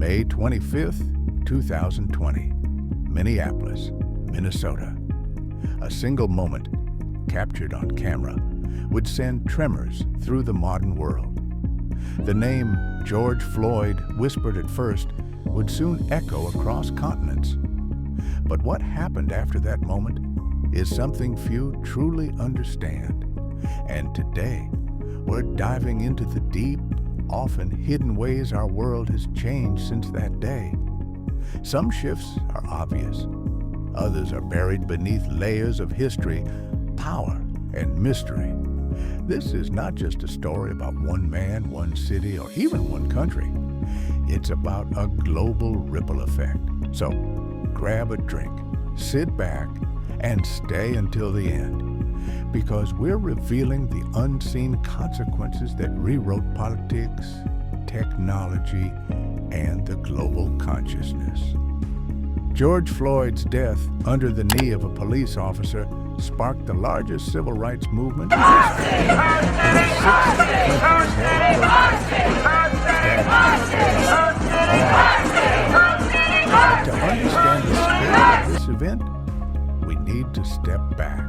May 25th, 2020, Minneapolis, Minnesota. A single moment, captured on camera, would send tremors through the modern world. The name George Floyd, whispered at first, would soon echo across continents. But what happened after that moment is something few truly understand. And today, we're diving into the deep, often hidden ways our world has changed since that day. Some shifts are obvious. Others are buried beneath layers of history, power, and mystery. This is not just a story about one man, one city, or even one country. It's about a global ripple effect. So, grab a drink, sit back, and stay until the end, because we're revealing the unseen consequences that rewrote politics, technology, and the global consciousness. George Floyd's death under the knee of a police officer sparked the largest civil rights movement in But to understand the scale of this event, we need to step back,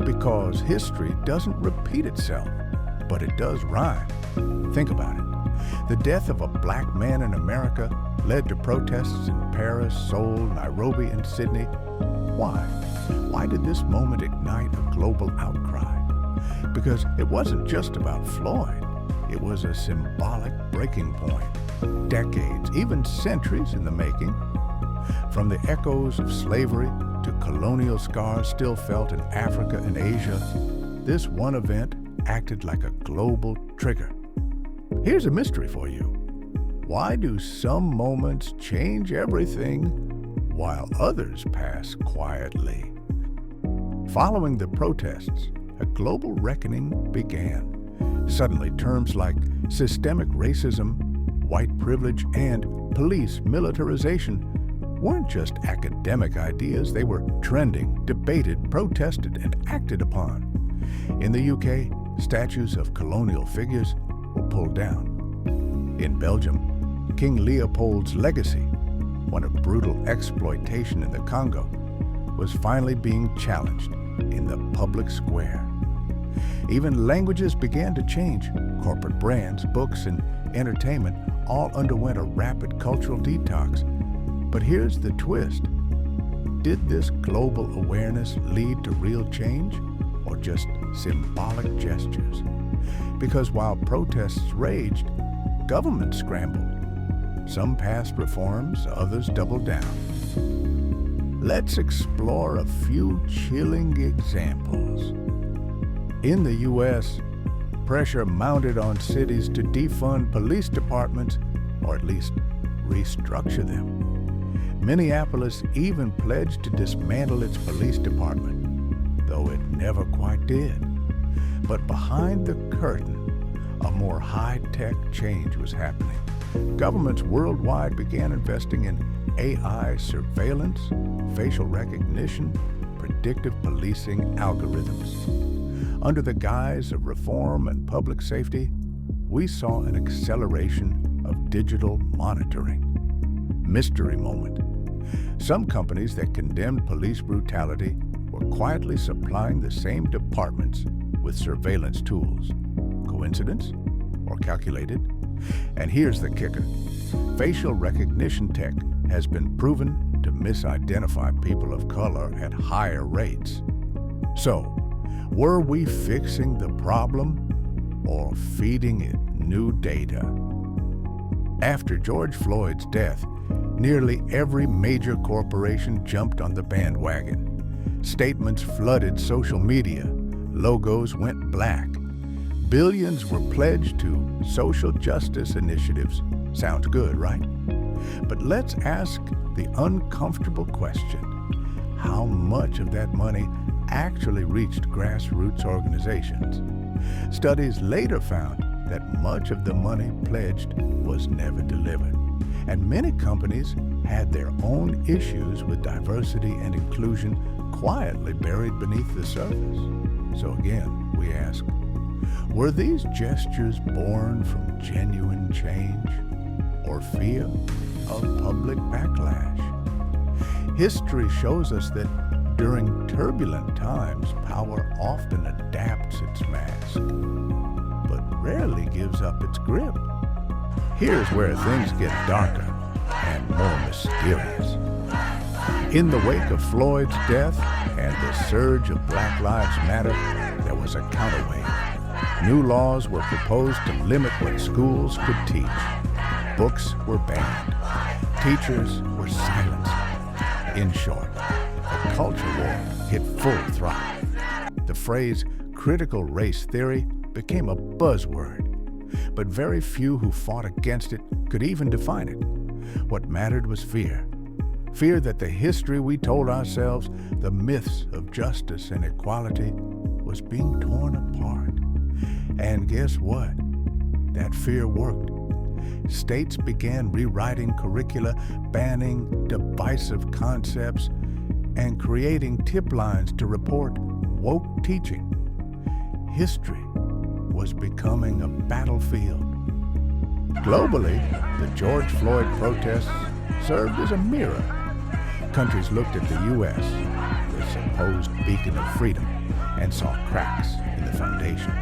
because history doesn't repeat itself, but it does rhyme. Think about it. The death of a black man in America led to protests in Paris, Seoul, Nairobi, and Sydney. Why? Why did this moment ignite a global outcry? Because it wasn't just about Floyd. It was a symbolic breaking point. Decades, even centuries in the making. From the echoes of slavery to colonial scars still felt in Africa and Asia, this one event acted like a global trigger. Here's a mystery for you. Why do some moments change everything while others pass quietly? Following the protests, a global reckoning began. Suddenly, terms like systemic racism, white privilege, and police militarization weren't just academic ideas. They were trending, debated, protested, and acted upon. In the UK, statues of colonial figures were pulled down. In Belgium, King Leopold's legacy, one of brutal exploitation in the Congo, was finally being challenged in the public square. Even languages began to change. Corporate brands, books, and entertainment all underwent a rapid cultural detox. But here's the twist. Did this global awareness lead to real change, or just symbolic gestures? Because while protests raged, governments scrambled. Some passed reforms, others doubled down. Let's explore a few chilling examples. In the U.S., pressure mounted on cities to defund police departments, or at least restructure them. Minneapolis even pledged to dismantle its police department, though it never quite did. But behind the curtain, a more high-tech change was happening. Governments worldwide began investing in AI surveillance, facial recognition, predictive policing algorithms. Under the guise of reform and public safety, we saw an acceleration of digital monitoring. Mystery moment. Some companies that condemned police brutality were quietly supplying the same departments with surveillance tools. Coincidence? Or calculated? And here's the kicker. Facial recognition tech has been proven to misidentify people of color at higher rates. So, were we fixing the problem or feeding it new data? After George Floyd's death, nearly every major corporation jumped on the bandwagon. Statements flooded social media. Logos went black. Billions were pledged to social justice initiatives. Sounds good, right? But let's ask the uncomfortable question. How much of that money actually reached grassroots organizations? Studies later found that much of the money pledged was never delivered. And many companies had their own issues with diversity and inclusion quietly buried beneath the surface. So again, we ask, were these gestures born from genuine change or fear? of public backlash. History shows us that during turbulent times, power often adapts its mask, but rarely gives up its grip. Here's where things get darker and more mysterious. In the wake of Floyd's death and the surge of Black Lives Matter, there was a counterwave. New laws were proposed to limit what schools could teach. Books were banned. Teachers were silenced. In short, the culture war hit full throttle. The phrase critical race theory became a buzzword, but very few who fought against it could even define it. What mattered was fear. Fear that the history we told ourselves, the myths of justice and equality, was being torn apart. And guess what? That fear worked. States began rewriting curricula, banning divisive concepts, and creating tip lines to report woke teaching. History was becoming a battlefield. Globally, the George Floyd protests served as a mirror. Countries looked at the U.S., the supposed beacon of freedom, and saw cracks in the foundation.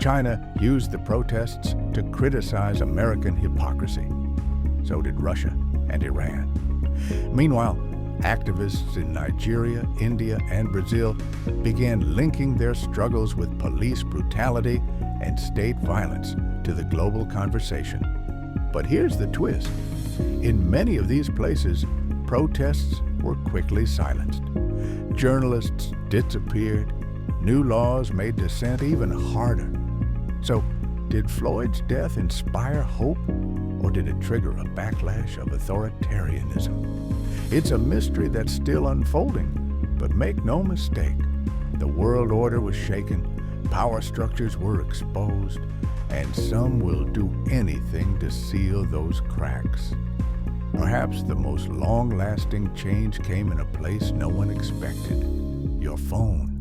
China used the protests to criticize American hypocrisy. So did Russia and Iran. Meanwhile, activists in Nigeria, India, and Brazil began linking their struggles with police brutality and state violence to the global conversation. But here's the twist. In many of these places, protests were quickly silenced. Journalists disappeared. New laws made dissent even harder. So, did Floyd's death inspire hope, or did it trigger a backlash of authoritarianism? It's a mystery that's still unfolding, but make no mistake, the world order was shaken, power structures were exposed, and some will do anything to seal those cracks. Perhaps the most long-lasting change came in a place no one expected: your phone.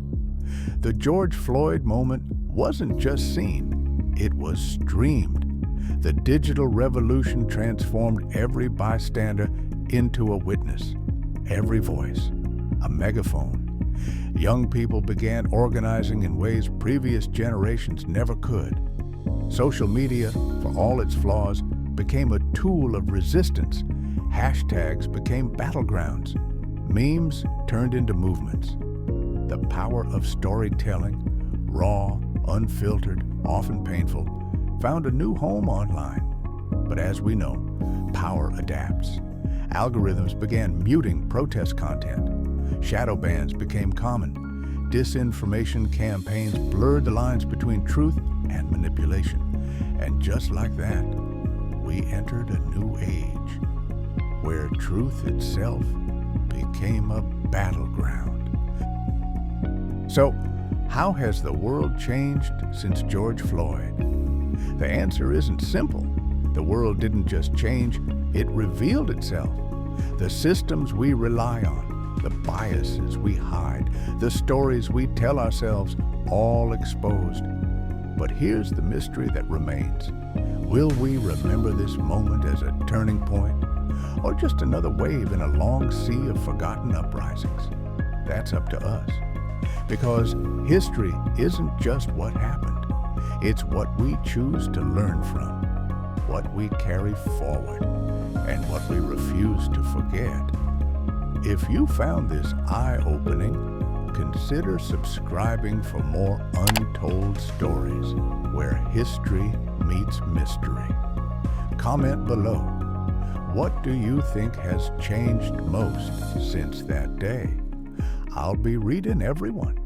The George Floyd moment wasn't just seen, it was streamed. The digital revolution transformed every bystander into a witness, every voice, a megaphone. Young people began organizing in ways previous generations never could. Social media, for all its flaws, became a tool of resistance. Hashtags became battlegrounds. Memes turned into movements. The power of storytelling, raw, unfiltered, often painful, found a new home online. But as we know, power adapts. Algorithms began muting protest content. Shadow bans became common. Disinformation campaigns blurred the lines between truth and manipulation. And just like that, we entered a new age, where truth itself became a battleground. So, how has the world changed since George Floyd? The answer isn't simple. The world didn't just change, it revealed itself. The systems we rely on, the biases we hide, the stories we tell ourselves, all exposed. But here's the mystery that remains. Will we remember this moment as a turning point, or just another wave in a long sea of forgotten uprisings? That's up to us. Because history isn't just what happened. It's what we choose to learn from, what we carry forward, and what we refuse to forget. If you found this eye-opening, consider subscribing for more untold stories where history meets mystery. Comment below. What do you think has changed most since that day? I'll be reading every one.